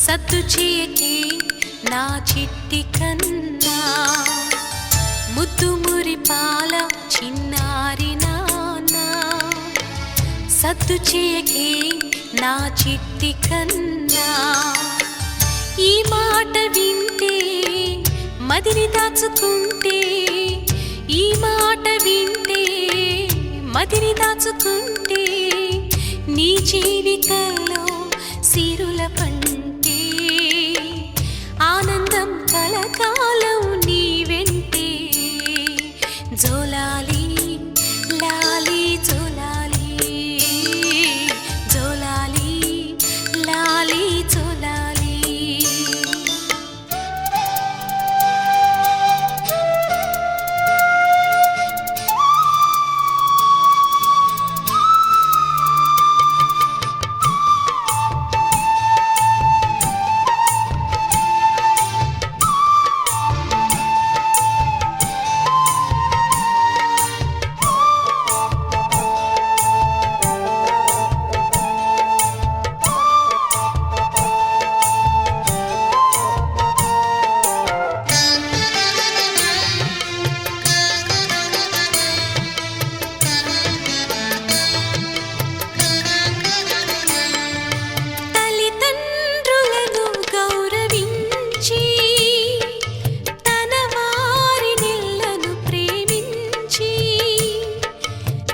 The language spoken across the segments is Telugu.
సద్దు చేయకే నా చిట్టి కన్నా, ముద్దు మురిపాల చిన్నారి నాన్న. సద్దు చేయకే నా చిట్టి కన్నా, ఈ మాట వింటే మదిని దాచుకుంటే, ఈ మాట వింటే మదిని దాచుకుంటే, నీ జీవితంలో సిరుల పంటే ఆనందం కలకాలం నీ వెంటే. జోలాలి లాలి జోలాలి, జోలాలి లాలి జోలాలి.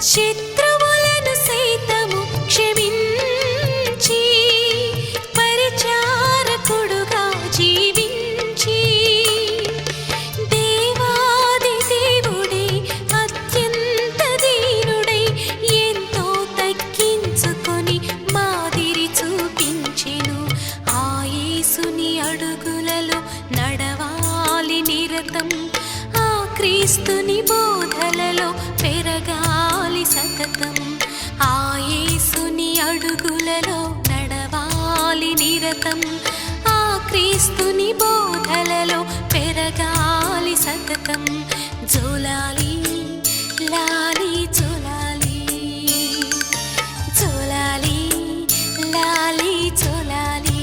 శత్రువులను సైతము క్షమించి, పరిచారకుడుగా జీవించి, దేవాది దేవుడే అత్యంత దీనుడై ఎంతో తగ్గించుకొని మాదిరి చూపించెను. ఆ యేసుని అడుగులలో నడవాలి నిరతం, ఆ క్రీస్తుని బోధలలో పెరగాలి సతతం. ఆ యేసుని అడుగులలో నడవాలి నిరతం, ఆ క్రీస్తుని బోధలలో పెరగాలి సతతం. జోలాలి లాలి జోలాలి, జోలాలి లాలి జోలాలి.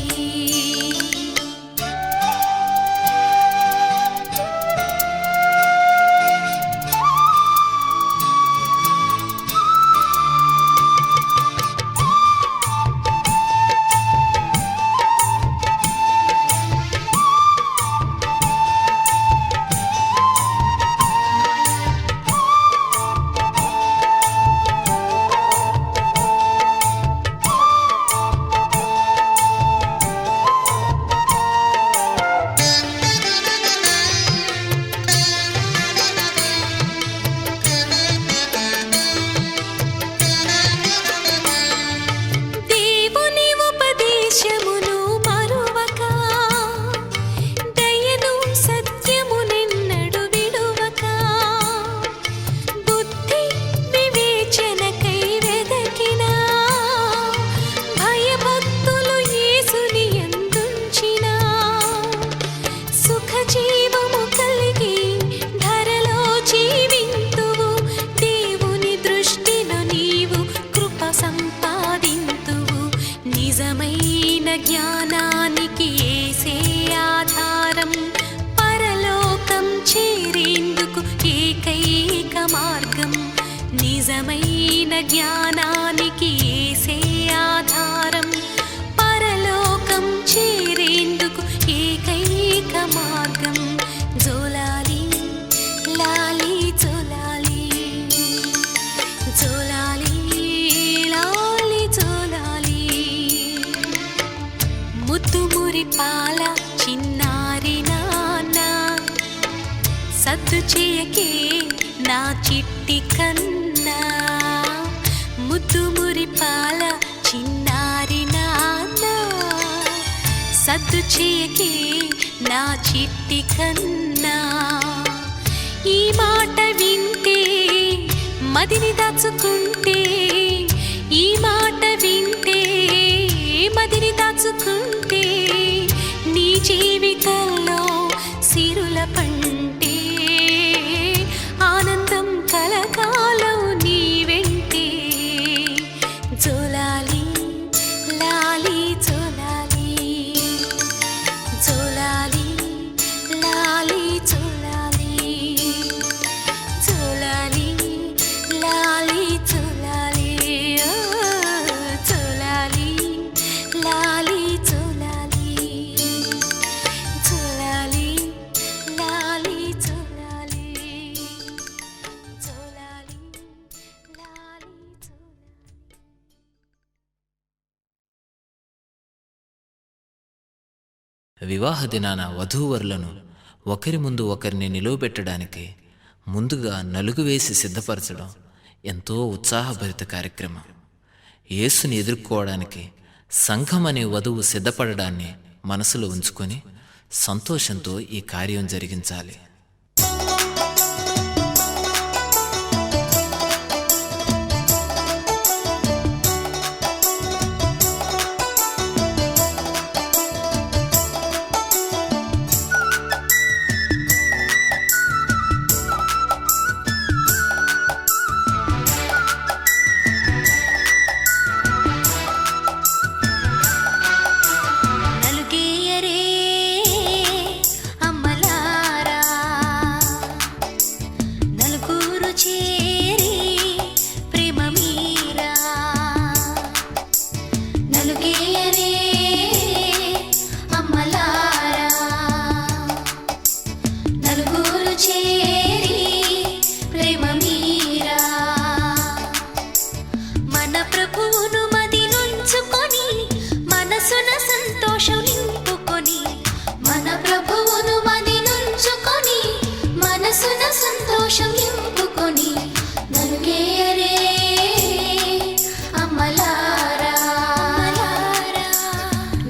నిజమైన జ్ఞానానికి యేసే ఆధారం, పరలోకం చేరేందుకు ఏకైక మార్గం. నిజమైన జ్ఞానానికి యేసే ఆధారం, పరలోకం చేరేందుకు ఏకైక మార్గం. జోలాలి లాలి జోలాలి, జోలాలి లాలి జోలాలి. ముద్దు మురిపాల చిన్నారి నాన్న, సద్దు చేయకే నా చిట్టి కన్నా, ముద్దు మురిపాల చిన్నారి నాన్న, సద్దు చేయకే నా చిట్టి కన్నా. ఈ మాట వింటే మదిని దాచుకుంటే, ఈ మాట వింటే మదిని దాచుకుంటే, నీ జీవితంలో సిరుల పంటే ఆనందం కలకాలం నీ వెంటే. జోలాలి లాలి జోలాలి. వివాహ దినాన వధూవరులను ఒకరి ముందు ఒకరిని నిలువబెట్టడానికి ముందుగా నలుగు వేసి సిద్ధపరచడం ఎంతో ఉత్సాహభరిత కార్యక్రమం. యేసుని ఎదుర్కోవడానికి సంఘం అనే వధువు సిద్ధపడడాన్ని మనసులో ఉంచుకొని సంతోషంతో ఈ కార్యం జరిగించాలి. నలుగేయరే అమ్మలారా, నలుగురు చేరి ప్రేమ మీరా. నలుగేయరే అమ్మలారా, నలుగురు చేరి ప్రేమ మీరా. మన ప్రభువును మది నుంచుకొని మనసున సంతోషం నింపుకొని, మన ప్రభువును మది నుంచుకొని మనసున సంతోషం నింపుకొని, నలుగేయరే అమ్మలారా,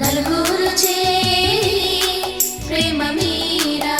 నలుగురు చేరి ప్రేమ మీరా.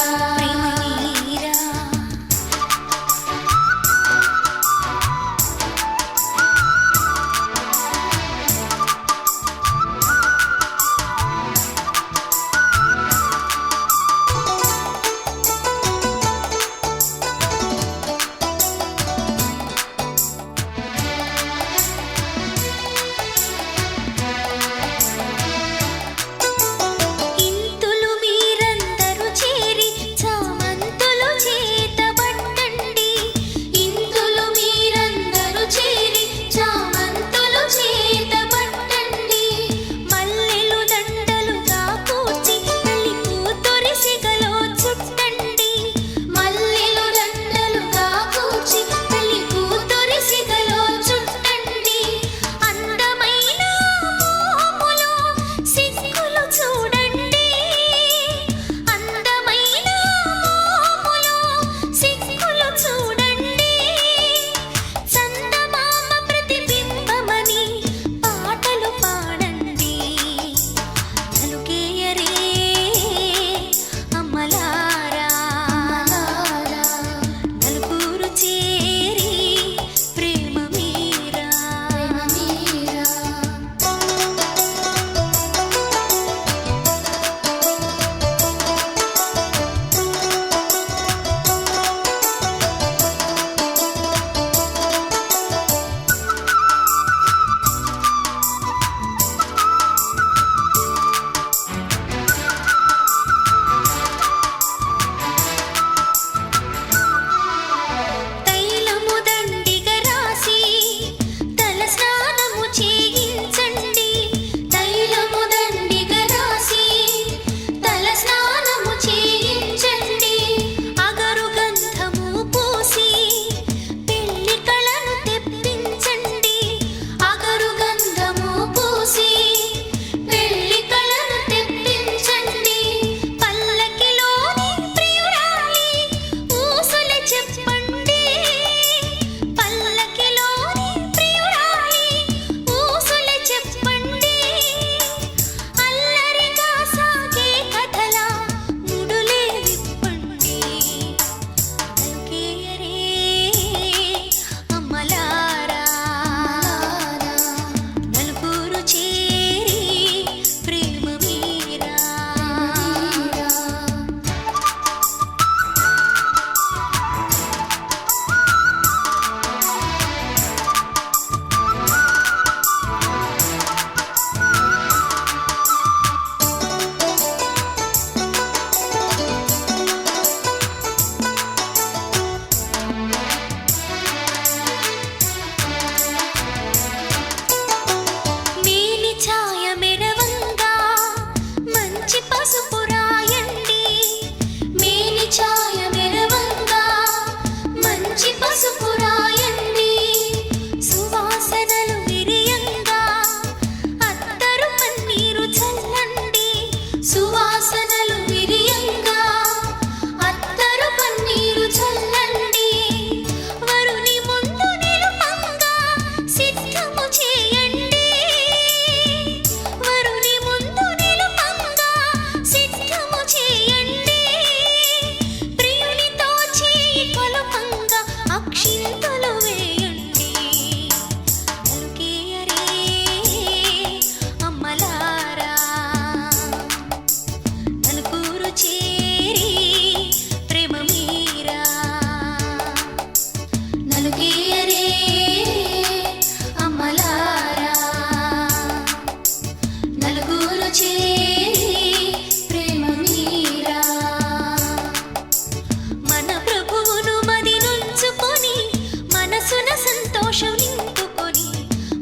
సంతోషం నింపుకొని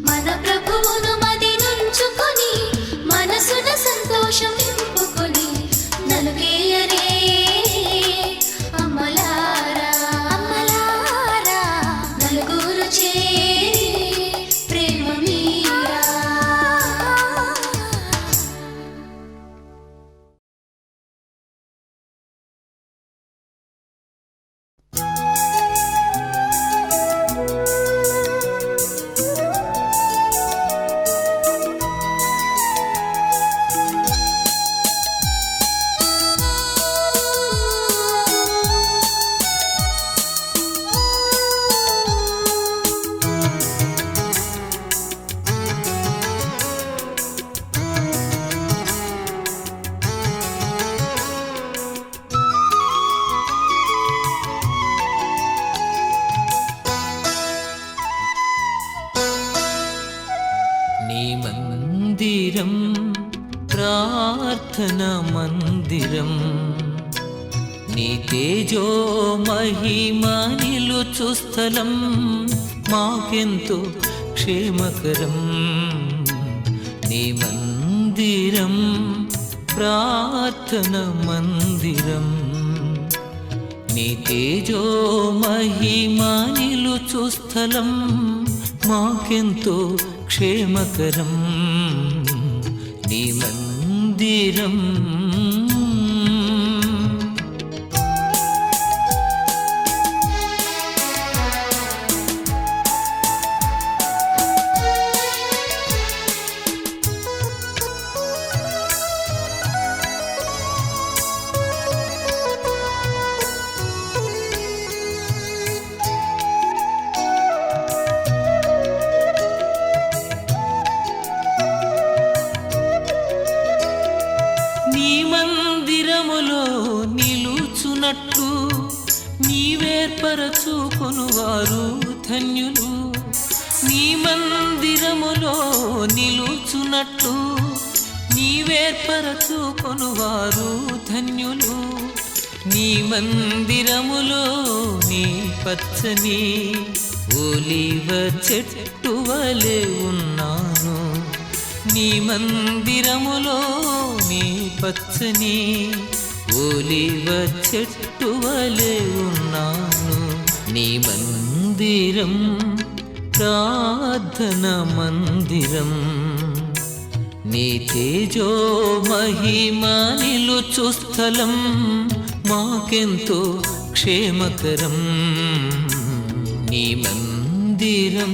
మన ప్రభువును మది నుంచుకొని మనసున సంతోషం నింపుకొని నలుగేయరే అమ్మలారా అమ్మలారా నలుగురు చేరి ప్రేమ మీరా. నీ మందిరం ప్రార్థన మందిరం, నీ తేజో మహిమ నిలుచు స్థలం మాకెంతో క్షేమకరం. నీ మందిరం ప్రార్థన మందిరం, నీ తేజో మహిమ నిలుచు స్థలం మాకెంతో క్షేమకరం. నీ మందిరం నిలుచున్నట్టు నీవేర్పరచుకొనువారు ధన్యులు. నీ మందిరములో నిలుచున్నట్టు నీవేర్పరచుకొనువారు ధన్యులు. నీ మందిరములో నీ పచ్చని ఒలీవ చెట్టు వలె ఉన్నాను. నీ మందిరములో నీ పచ్చని ఒలీవ చెట్టు వలె ఉన్నాను. నీ మందిరం ప్రార్థన మందిరం, నీ తేజో మహిమ నిలుచు స్థలం మాకెంతో క్షేమకరం. నీ మందిరం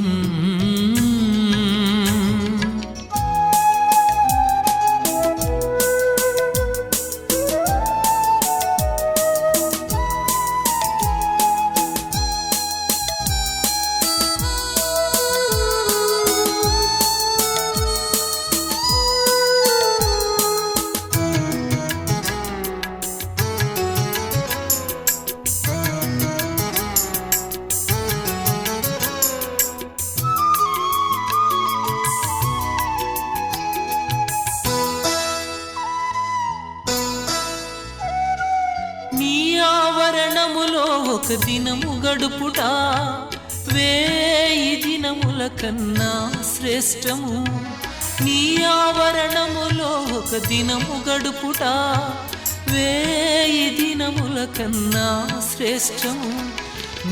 ఒక దినము గడుపుట 1000 దినముల కన్నా శ్రేష్టము. నీ ఆవరణములో ఒక దినము గడుపుట 1000 దినముల కన్నా శ్రేష్టము.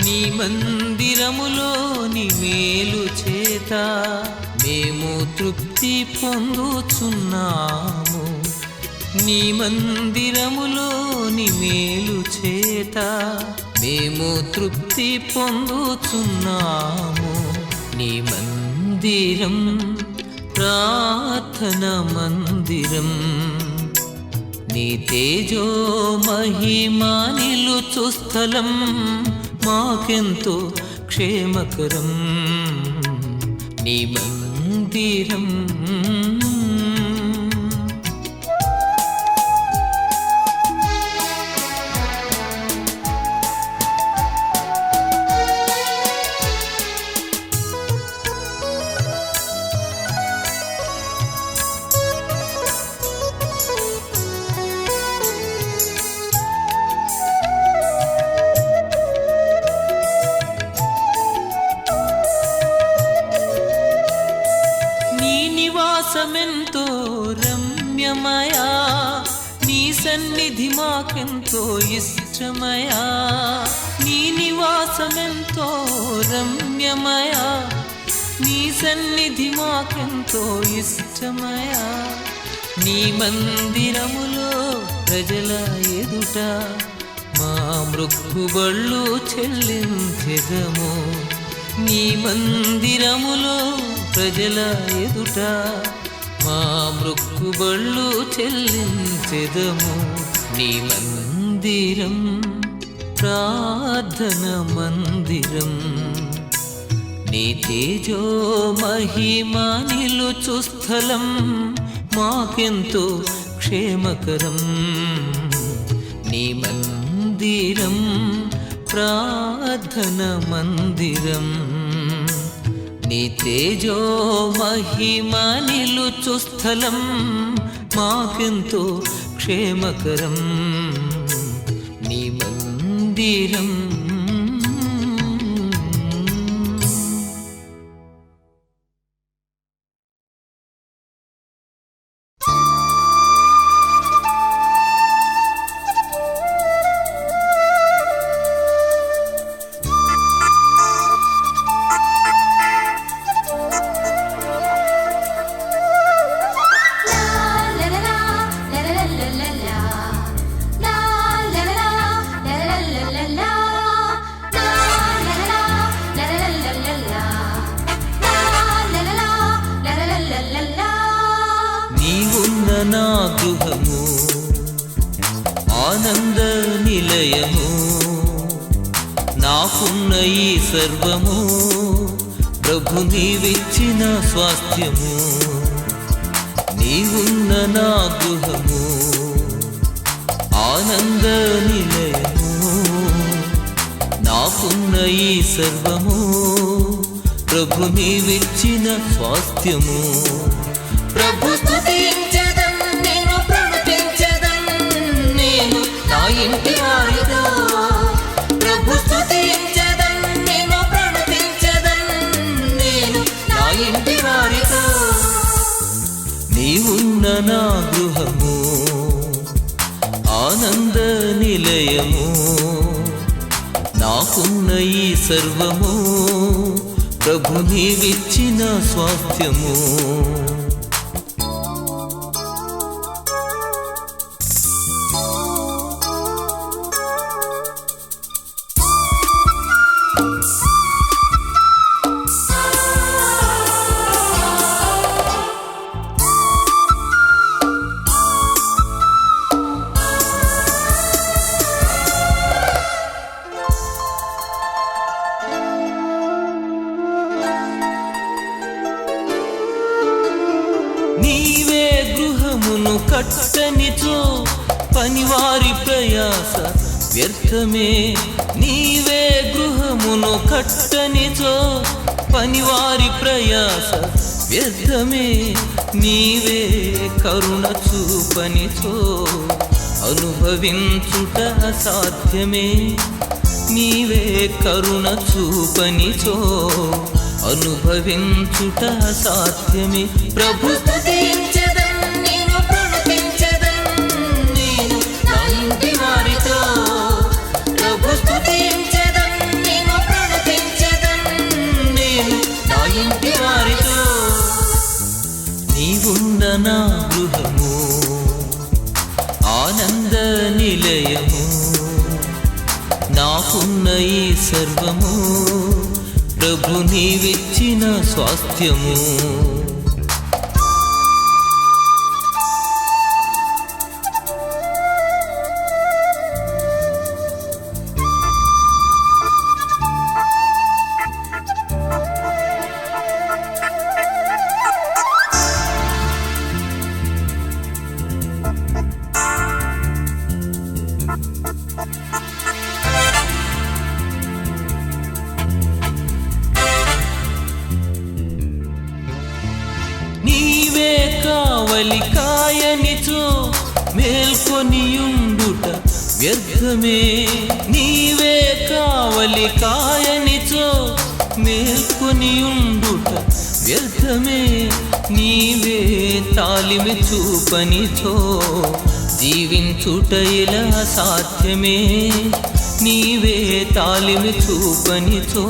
నీ మందిరములో నీ మేలు చేత మేము తృప్తి పొందుచున్నాము. నీ మందిరములో నీ మేలు చేత మేము తృప్తి పొందుచున్నాము. నీ మందిరం ప్రార్థన మందిరం, నీ తేజో మహిమ నిలుచు స్థలం మాకెంతో క్షేమకరం. నీ మందిరం నివాసమెంతో రమ్యమయా, నీ సన్నిధి మాకెంతో ఇష్టమయా. నీ నివాసమెంతో రమ్యమయా, నీ సన్నిధి మాకెంతో ఇష్టమయా. నీ మందిరములో ప్రజల ఎదుట మా మృక్కుబళ్ళు చెల్లించెదము. నీ మందిరములో ప్రజల ఎదుట మా మృక్కుబళ్ళు చెల్లించెదము. నీ మందిరం ప్రార్థన మందిరం, నీ తేజో మహిమా నిలుచు స్థలం మాకెంతో క్షేమకరం. నీ మందిరం ప్రార్థన మందిరం, నీ తేజో మహిమా నిలుచు స్థలం మాకెంతో క్షేమకరం. నీ మందిరం. నీవున్న నా గృహము ఆనంద నిలయము, నాకున్న ఈ సర్వము ప్రభు నీవిచ్చిన స్వాస్థ్యము. నీవున్న నా గృహము ఆనంద నిలయము, నాకున్న ఈ సర్వము ప్రభు నీవిచ్చిన స్వాస్థ్యము. ప్రభు స్తుతించెదం, నేను ప్రణతించెదం, నేను నా ఇంటి వారితో. ప్రభు స్తుతించెదం, నేను ప్రణతించెదం, నేను నా ఇంటి వారితో. నీవున్న నా గృహము ఆనంద నిలయము, నాకున్న ఈ సర్వము ప్రభు నీవిచ్చిన స్వాస్థ్యము. నీవే గృహమును కట్టనిచో పనివారి ప్రయాస వ్యర్థమే. నీవే గృహమును కట్టనిచో పనివారి ప్రయాస వ్యర్థమే. నీవే కరుణ చూపనిచో అనుభవించుట అసాధ్యమే. నీవే కరుణ చూపనిచో అనుభవించుట అసాధ్యమే. ప్రభు స్తుతించెదం, నేను ప్రణతించెదం, నేను నా ఇంటి వారితో. ప్రభు స్తుతించెదం, నేను ప్రణతించెదం, నేను నా ఇంటి వారితో. నీవున్న నా గృహము ఆనంద నిలయము, నాకున్న ఈ సర్వము ప్రభు నీవిచ్చిన స్వాస్థ్యము. నీవే కావలి కాయనిచో మేల్కొనియుండుట వ్యర్థమే. నీవే కావలి కాయనిచో మేల్కొని ఉండుట వ్యర్థమే, నీవే తాలిమి చూపనిచో జీవించుట ఇలా సాధ్యమే, నీవే తాలిమి చూపనిచో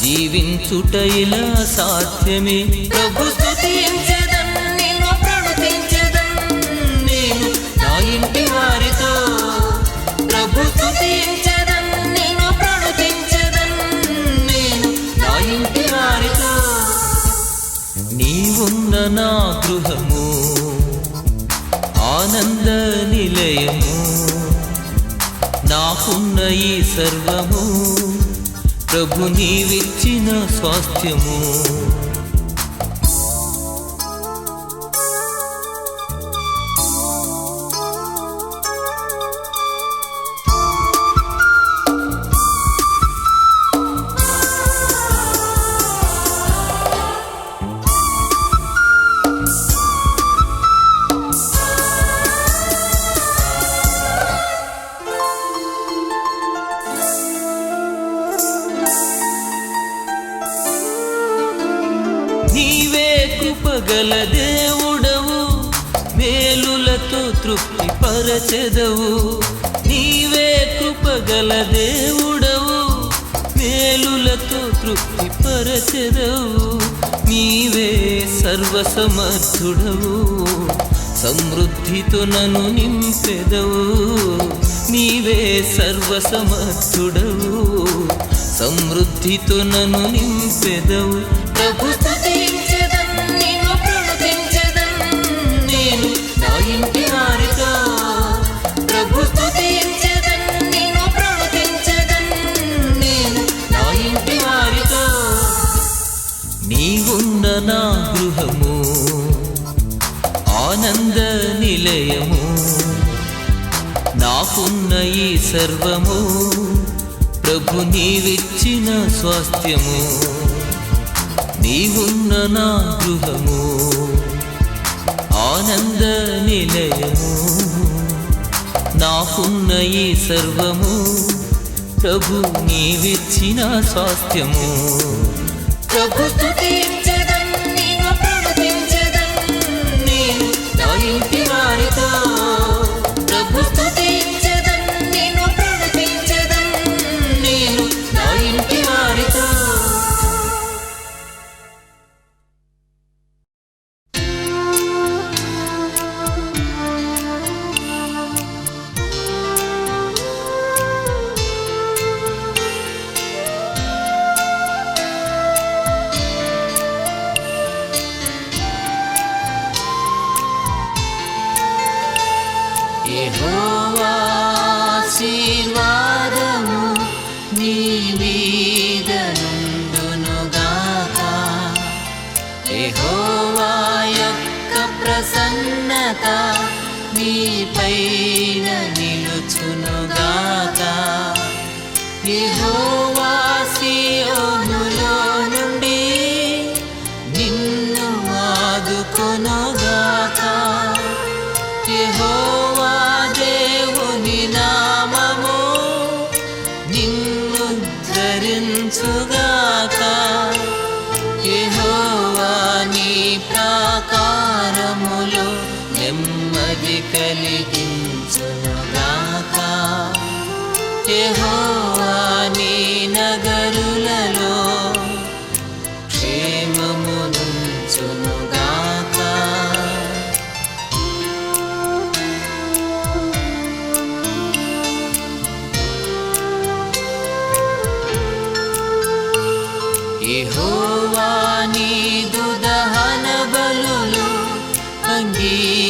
జీవించుట ఇలా సాధ్యమే. ప్రభు స్తుతించెదన్, నిన్ను ప్రణుతించెదన్ నేను నా ఇంటి వారితో. ప్రభు స్తుతించెదన్, నిన్ను ప్రణుతించెదన్ నేను నా ఇంటి వారితో. నీవున్న నా గృహము ఆనంద నిలయము, నాకున్న ఈ సర్వము ప్రభు నీవిచ్చిన స్వాస్థ్యము. నీవే కృపగల దేవుడవు, మేలులతో తృప్తి పరచెదవు. నీవే కృపగల దేవుడవు, మేలులతో తృప్తి పరచెదవు. నీవే సర్వసమర్థుడవు, సమృద్ధితో నన్ను నింపెదవు. నీవే సర్వసమర్థుడవు, సమృద్ధితో నన్ను నింపెదవు. ప్రభు స్తుతించెదన్, నిన్ను ప్రణుతించెదన్ నేను నా ఇంటి వారితో. ప్రభు స్తుతించెదన్, నిన్ను ప్రణుతించెదన్ నేను నా ఇంటి వారితో. నీవున్న నా గృహము ఆనంద నిలయము, నాకున్న ఈ సర్వము ప్రభు నీవిచ్చిన స్వాస్థ్యము. నీవున్న నా గృహము ఆనంద నిలయము, నాకున్న ఈ సర్వము ప్రభు నీవిచ్చిన స్వాస్థ్యము. ప్రభు స్తుతించెదన్, నిన్ను ప్రణుతించెదన్ నేను నా ఇంటి వారితో. ప్రభు స్తుతించెదన్, నిన్ను ప్రణుతించెదన్ నేను నా ఇంటి వారితో. యెహోవా ఆశీర్వాదము నీ మీద నుండునుగాక. యెహోవా యొక్క ప్రసన్నత నీపైన నిలుచునుగాక. యెహోవా సీయోనులో నుండి నిన్ను ఆదుకొనుగాక. యెహోవా దేవుని నామము నిన్ను ధరించుగాక. యెహోవా నీ ప్రాకారములో నెమ్మది కలిగించునుగాక. యెహోవా నీ నగరులలో క్షేమమునుంచునుగాక. యెహోవా నీదు దహన బలులు అంగీకరించునుగాక.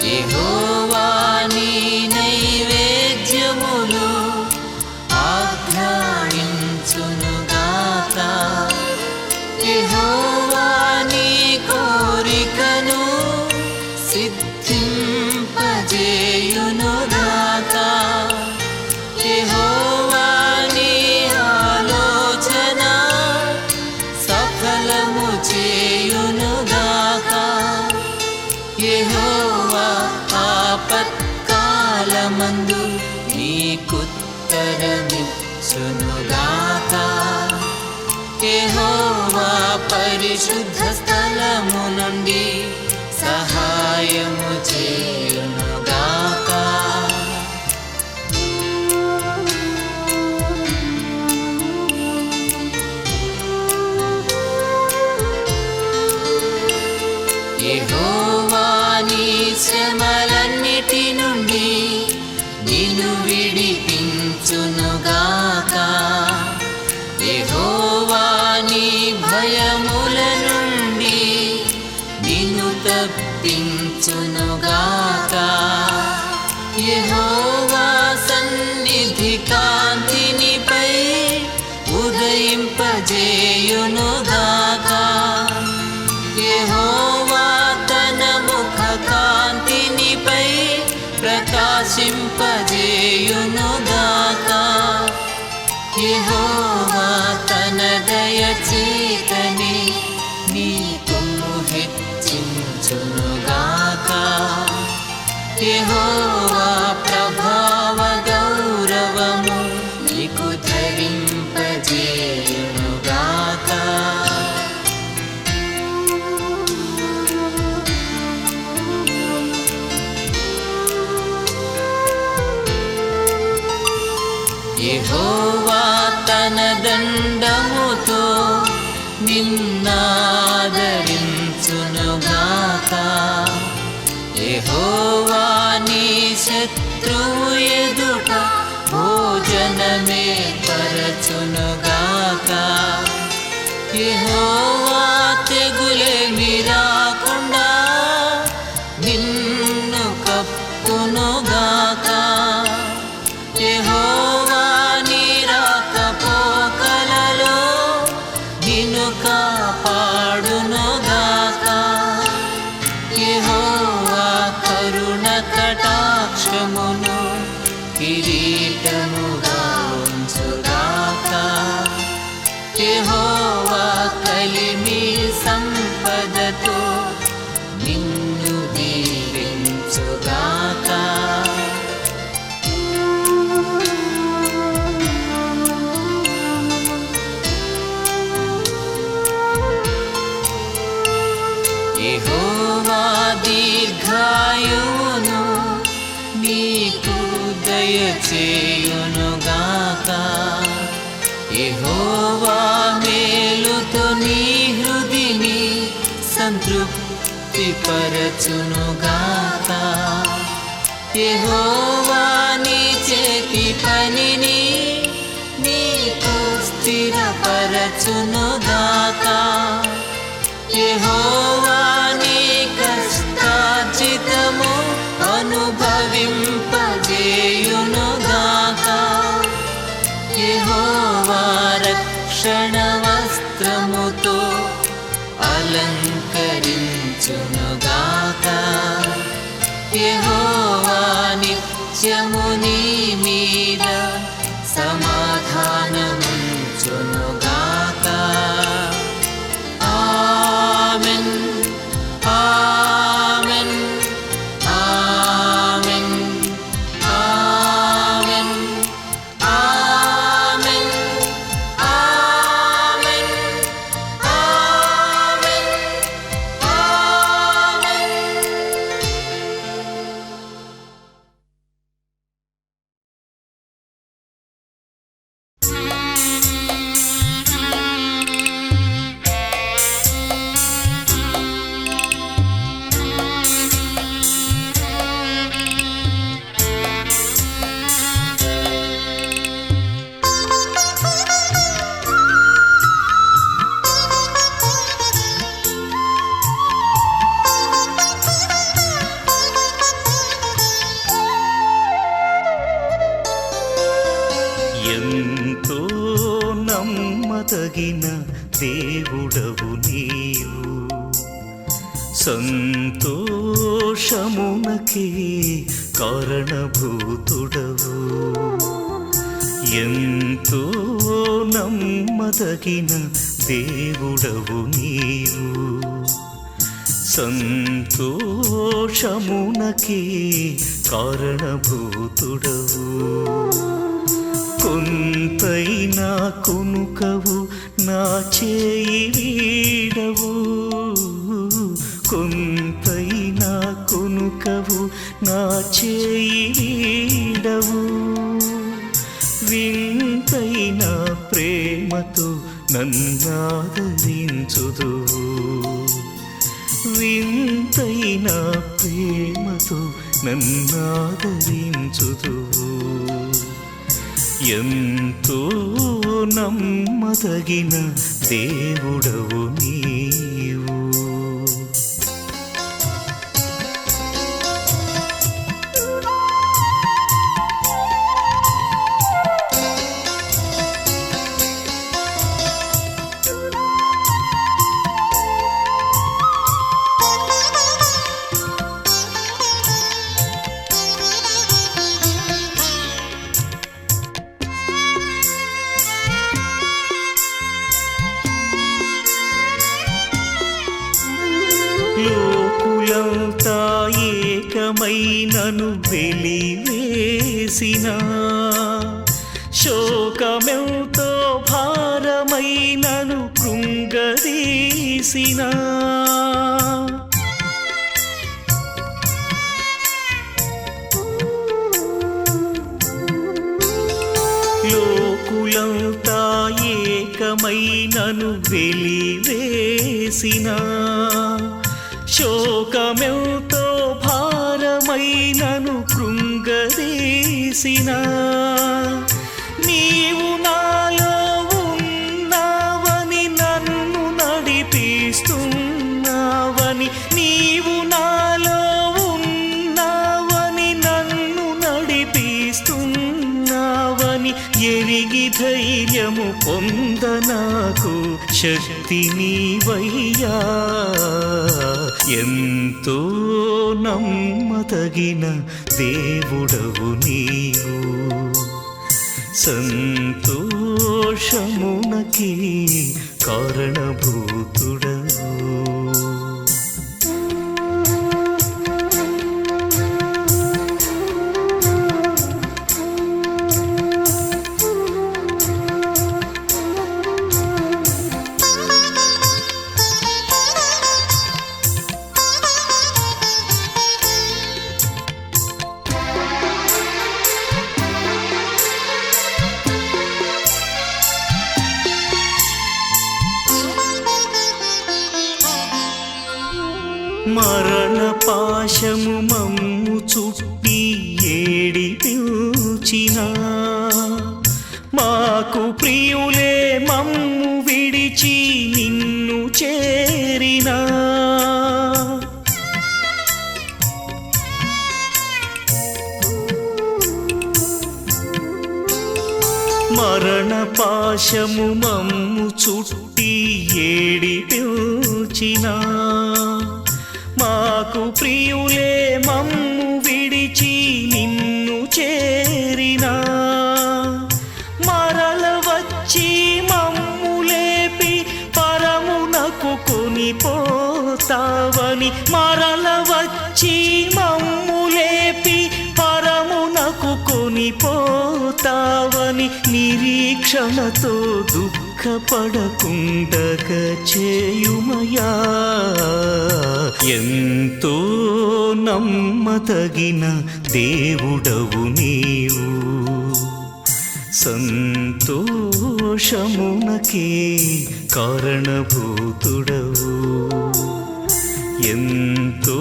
యెహోవా నీ నైవేద్యములు ఆఘ్రాణించునుగాక. యెహోవా నీ కోరికను సిద్ధింపజేయునుగాక. యెహోవా నీ ఆలోచన నడిపించునుగాక. యెహోవా పరిశుద్ధ స్థలము నుండి సహాయము చేయునుగాక. యెహోవా నీ శ్రమలన్నిటి నుండి నిన్ను విడిపించునుగాక. యెహోవా నీ భయముల నుండి నిన్ను తప్పించునుగాక. యెహోవా సన్నిధి కాంతినిపై ఉదయింపజేయునుగాక. యెహోవా తన ముఖ కాంతినిపై ప్రకాశింపజేయునుగాక. యెహోవా తన దయచేతని నీ కొమ్ము హెచ్చించునుగాక. యెహోవా ప్రభావ గౌరవము నీకు ధరింపజేయునుగాక. యెహోవా తన దండముతో నిన్నాదరించునుగాక. యెహోవా నీ శత్రువు ఎదుట భోజనమే పరచునుగాక. యెహోవా తెగులేమి రాకుండా నిన్ను కప్పునుగాక. యెహోవా నీ రాకపోకలలో నిన్ను కాపాడునుగాక. యెహోవా కరుణ కటాక్షమును కిరీటముగా ఉంచుగాక. యెహోవా కలిమి సంపదతో నిన్ను దీవించుగాక. యెహోవా దీర్ఘాయువును నీకు దయచేయునుగాక. యెహోవా మేలుతో నీ హృదిని సంతృప్తి పరచునుగాక. యెహోవా నీ చేతి పనిని నీకు స్థిరపరచునుగాక. యెహోవా నీ కష్టార్జితము అనుభవింపజేయునుగాక. యెహోవా రక్షణ వస్త్రముతో అలంకరించునుగాక. యెహోవా నిత్యము నీ మీద సమాధానముంచునుగాక. Amen, amen, amen, amen, amen, amen, amen, amen. ఎంతో నమ్మదగిన దేవుడవు నీవు, సంతోషమునకే కారణభూతుడవు. ఎంతో నమ్మదగిన దేవుడవు నీవు, సంతోషమునకే కారణభూతుడవు. కొంతైనా కునుకవు నా చేయి వీడవు, కొంతైనా కునుకవు నా చేయి వీడవు. వింతైన ప్రేమతో నన్నాదరించుదువు, వింతైన ప్రేమతో నన్నాదరించుదువు. ఎంతో నమ్మదగిన దేవుడవు నీవు. లోకులంతా ఏకమై నన్ను వెలివేసిన, శోకమెంతో భారమై నన్ను కృంగదీసిన, లోకులంతా ఏకమై నన్ను వెలివేసిన, శోకమెంతో భారమై నన్ను కృంగదీసిన. నీవు నాలో ఉన్నావని నన్ను నడిపిస్తున్నావని, నీవు నాలో ఉన్నావని నన్ను నడిపిస్తున్నావని ఎరిగి ధైర్యము పొంద నాకు శక్తి నీవయ్యా. ఎంతో నమ్మదగిన దేవుడవు నీవు, సంతోషమునకి కారణభూతుడవు. మరణ పాశము మమ్ము చుట్టి ఏడిపించిన, మాకు ప్రియులే మమ్ము విడిచి నిన్ను చేరిన, మరణ పాశము మమ్ము చుట్టి ఏడిపించిన, మాకు ప్రియులే మమ్ము విడిచి నిన్ను చేరిన, మరల వచ్చి మమ్ము లేపి పరమునకు కొనిపోతావని, మరల వచ్చి మమ్ము లేపి పరమునకు కొనిపోతావని నిరీక్షణతో దుఃఖపడకుండగ చేయుమయా. ఎంతో నమ్మదగిన దేవుడవు నీవు, సంతోషమునకే కారణభూతుడవు. ఎంతో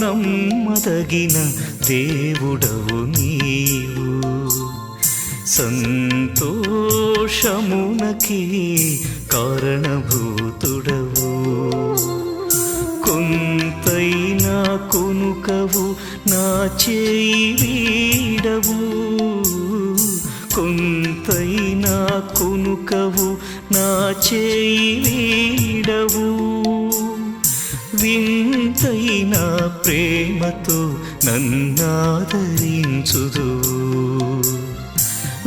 నమ్మదగిన దేవుడవు నీవు, సంతోషమునకే కారణభూతుడవు. కొంతైనా కొనుకవు నా చేయి వీడవు, కొంతైనా కొనుకవు నా చేయి వీడవు. వింతైన ప్రేమతో నన్నాదరించుదు,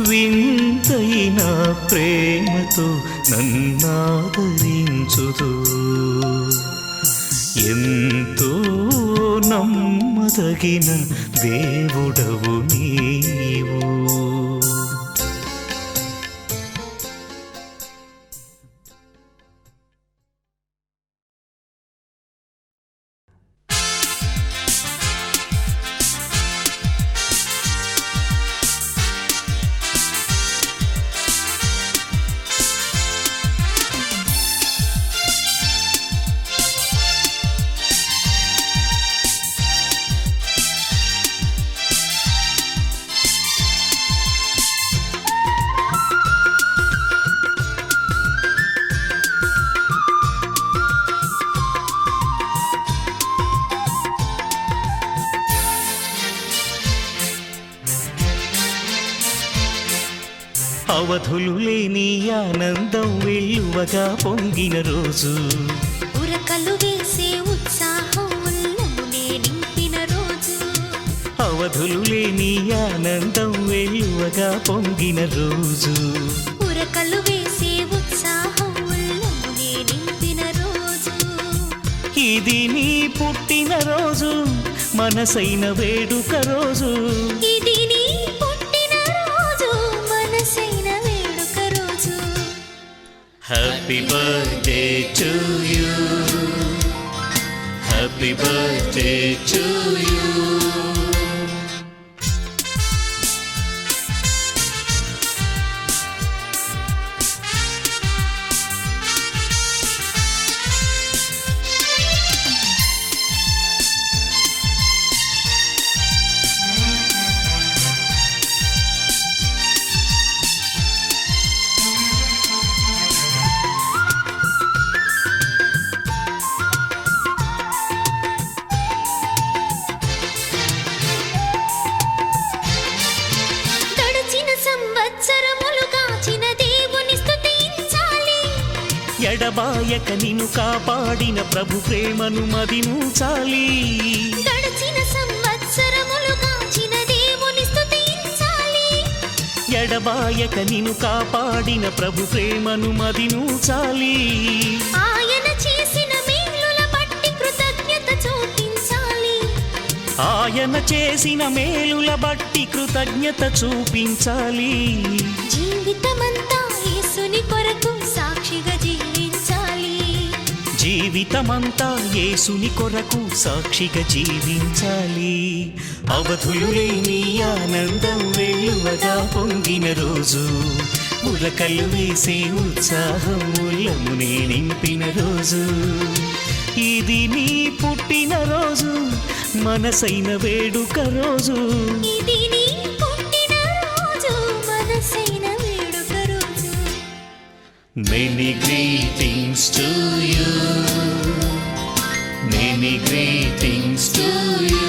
వింతైన ప్రేమతో నన్నాదరించుదు. ఎంతో నమ్మదగిన దేవుడవు నీవు. అవధులు లేని ఆనందం వెల్లువగా పొంగిన రోజు ఉరకలు వేసే ఉత్సాహం ఉల్లమునే నింపిన రోజు అవధులు లేని ఆనందం వెల్లువగా పొంగిన రోజు ఉరకలు వేసే ఉత్సాహం ఉల్లమునే నింపిన రోజు ఇది నీ పుట్టిన రోజు మనసైన వేడుక రోజు ఇది నీ పుట్టిన రోజు మనసైన వేడుక రోజు happy birthday to you happy birthday to you గడిచిన సంవత్సరములు కాచిన దేవుని స్తుతించాలి ఎడబాయక నిన్ను కాపాడిన ప్రభు ప్రేమను మదించాలి గడిచిన సంవత్సరములు కాచిన దేవుని స్తుతించాలి ఎడబాయక నిన్ను కాపాడిన ప్రభు ప్రేమను మదించాలి ఆయన చేసిన మేలుల బట్టి కృతజ్ఞత చూపించాలి ఆయన చేసిన మేలుల బట్టి కృతజ్ఞత చూపించాలి జీవితమంతా యేసుని కొరకు సాక్షిగా జీవించాలి జీవితమంతా యేసుని కొరకు సాక్షిగా జీవించాలి అవధులు లేని ఆనందం వెల్లువగా పొంగిన రోజు ఉరకలు వేసే ఉత్సాహం ఉల్లమునే నింపిన రోజు ఇది నీ పుట్టిన రోజు మనసైన వేడుక రోజు ఇది నీ పుట్టిన రోజు మనసైన వేడుక రోజు Many greetings to you. Many greetings to you.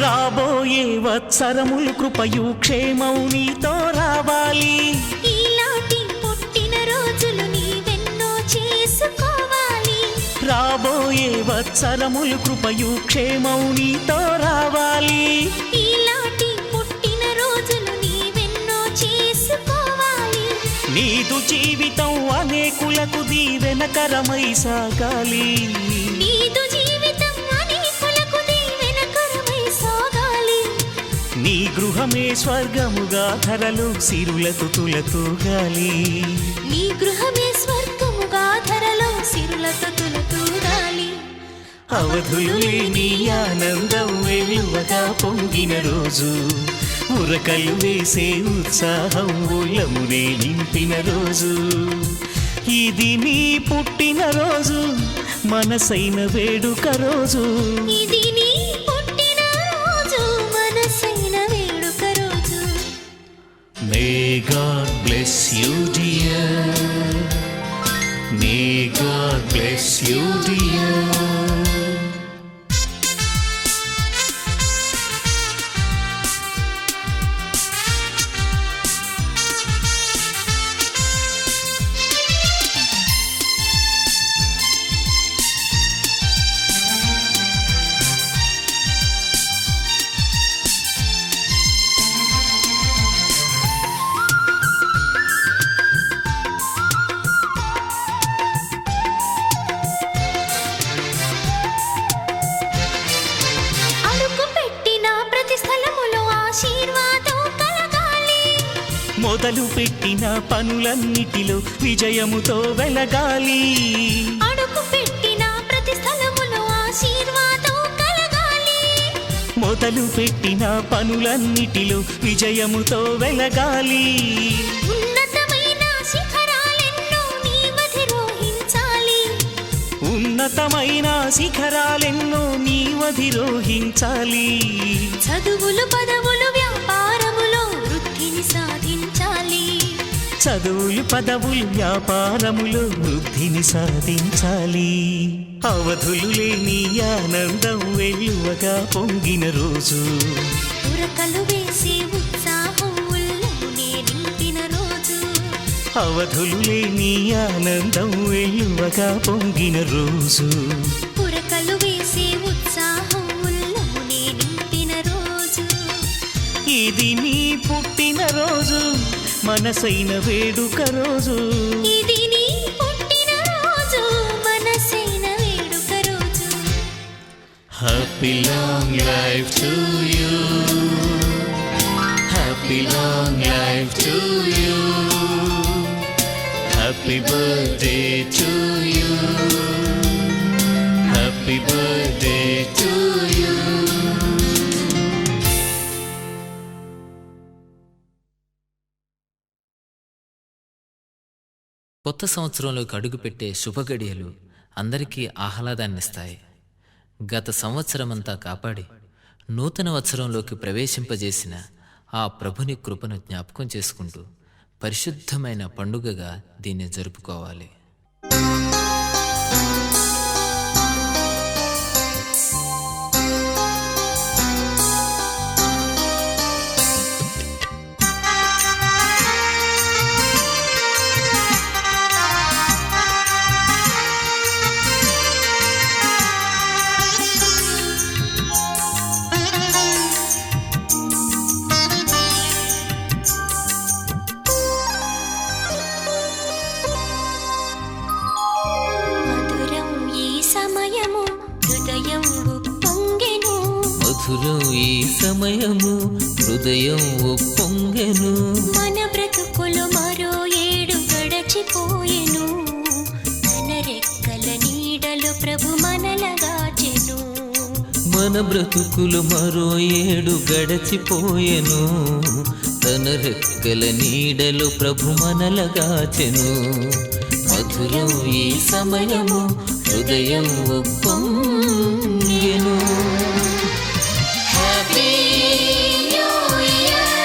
రాబోయే వత్సరములు కృపయు క్షేమం నీతో రావాలి ఈలాంటి పుట్టిన రోజులు నీవెన్నో చేసుకోవాలి రాబోయే వత్సరములు కృపయు క్షేమం నీతో రావాలి ఈలాంటి పుట్టిన రోజులు నీవెన్నో చేసుకోవాలి నీదు జీవితం అనేకులకు దీవెనకరమై సాగాలి నీదు జీవితం అనేకులకు దీవెనకరమై సాగాలి నీ గృహమే స్వర్గముగా ధరలు సిరులతో తులతూగాలి నీ గృహమే స్వర్గముగా ధరలో సిరులతో తులతూగాలి అవధులు లేని ఆనందం వెలువగా పొంగిన రోజు ఉరకలు వేసే ఉత్సాహం ఉల్లమునే నింపిన రోజు ఇది నీ పుట్టిన రోజు మనసైన వేడుక రోజు ఇది నీ పుట్టిన రోజు మనసైన వేడుక రోజు May God bless you dear May God bless you dear మొదలు పెట్టిన పనులన్నిటిలో విజయముతో వెలగాలి అడుగు పెట్టిన ప్రతి స్థలములో ఆశీర్వాదం కలగాలి. మొదలు పెట్టిన పనులన్నిటిలో విజయముతో వెలగాలి. ఉన్నతమైన శిఖరాలెన్నో నీవధిరోహించాలి. ఉన్నతమైన శిఖరాలెన్నో నీవధిరోహించాలి. చదువులు పదవులు వ్యాపారములో వృద్ధిని సాధించాలి. చదువులు పదవులు వ్యాపారములో వృద్ధిని సాధించాలి. అవధులు లేని ఆనందం వెలువగా పొంగిన రోజు, ఉరకలు వేసి ఉత్సాహం ఉల్లమునే నింపిన రోజు. అవధులు లేని ఆనందం వెలువగా పొంగిన రోజు, ఉరకలు వేసి ఉత్సాహం ఉల్లమునే నింపిన రోజు. ఇది నీ పుట్టిన రోజు, మనసైన వేడుక రోజు. ఇది నీ పుట్టిన రోజు, మనసైన వేడుక రోజు. Happy long life to you. Happy long life to you. Happy birthday to you. Happy birthday to you. కొత్త సంవత్సరంలోకి అడుగుపెట్టే శుభగడియలు అందరికీ ఆహ్లాదాన్నిస్తాయి. గత సంవత్సరమంతా కాపాడి నూతన వత్సరంలోకి ప్రవేశింపజేసిన ఆ ప్రభుని కృపను జ్ఞాపకం చేసుకుంటూ పరిశుద్ధమైన పండుగగా దీన్ని జరుపుకోవాలి. మధురం ఈ సమయము హృదయం ఉప్పొంగెను. మధురం ఈ సమయము హృదయం ఉప్పొంగెను. మన బ్రతుకులు మరో ఏడు గడచిపోయెను. మన రెక్కల నీడలు ప్రభు మనలగాచెను. మన బ్రతుకులు మరో ఏడు గడచిపోయెను. తన రెక్కల నీడలు ప్రభు మనలగాచెను. మధురం ఈ సమయము హృదయం ఉప్పొంగెను. Happy new year,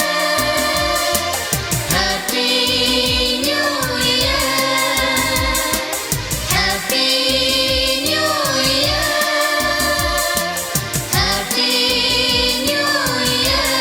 happy new year, happy new year, happy new year.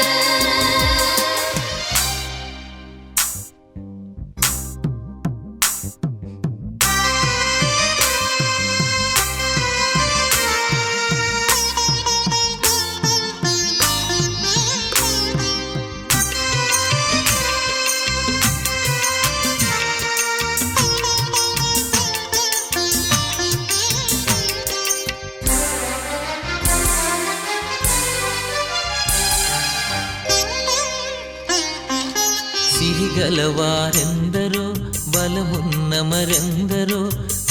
సిరిగలవారెందరో బలమున్న మరెందరో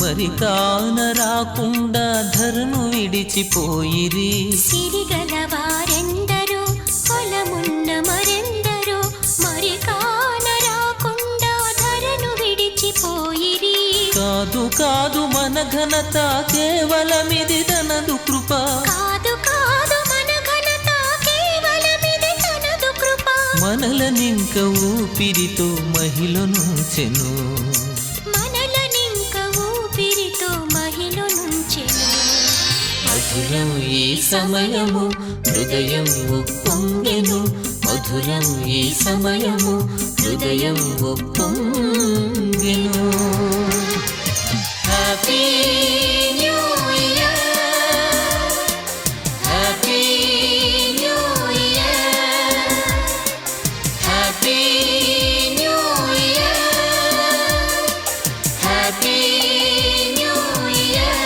మరి కాన రాకుండా ధరను విడిచిపోయిరి. సిరిగల వారెందరో పొలమున్న మరెందరో మరి కాన రాకుండా ధరను విడిచిపోయిరి. కాదు కాదు మన ఘనత కేవలమిది తనదు కృప. కాదు కాదు మన ఘనత కేవలమిది తనదు కృప. మనలనింక ఊపిరితో మహిళనుంచెను. మనలనింక ఊపిరితో మహిళ నుంచెను. మధురం ఈ సమయము హృదయం ఉప్పొంగెను. మధురం ఈ సమయము హృదయం ఉప్పొంగెను. Happy new year, happy new year, happy new year, happy new year.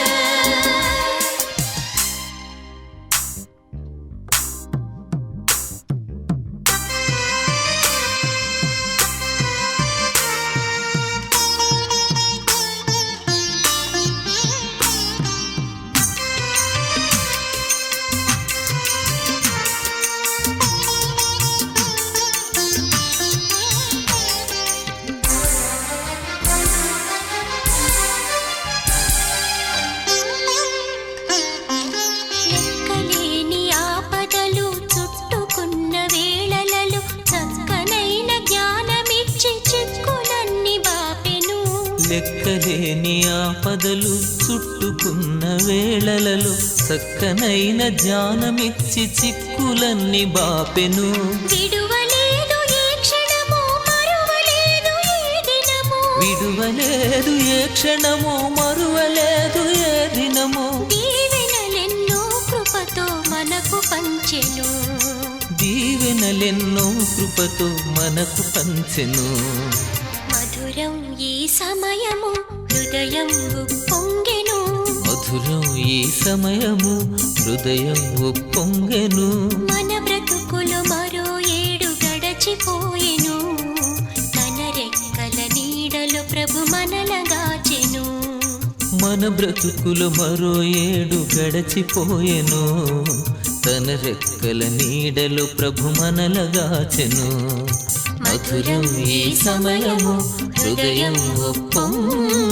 లెక్కలేని ఆపదలు చుట్టుకున్న వేళలలో చక్కనైన జ్ఞానమిచ్చి చిక్కులన్నీ బాపెను. విడువలేదు ఏ క్షణము మరువలేదు ఏ దినము. విడువలేదు ఏ క్షణము మరువలేదు ఏ దినము. దీవెనలెన్నో కృపతో మనకు పంచెను. దీవెనలెన్నో కృపతో మనకు పంచెను. మధురం ఈ సమయము హృదయం ఉప్పొంగెను. మధురం ఈ సమయము హృదయం ఉప్పొంగెను. మన బ్రతుకులు మరో ఏడు గడచిపోయెను. తన రెక్కల నీడలో ప్రభు మనలగాచెను. మన బ్రతుకులు మరో ఏడు గడచిపోయెను. తన రెక్కల నీడలో ప్రభు మనలగాచెను. మధురం ఈ సమయము హృదయం ఉప్పొంగెను.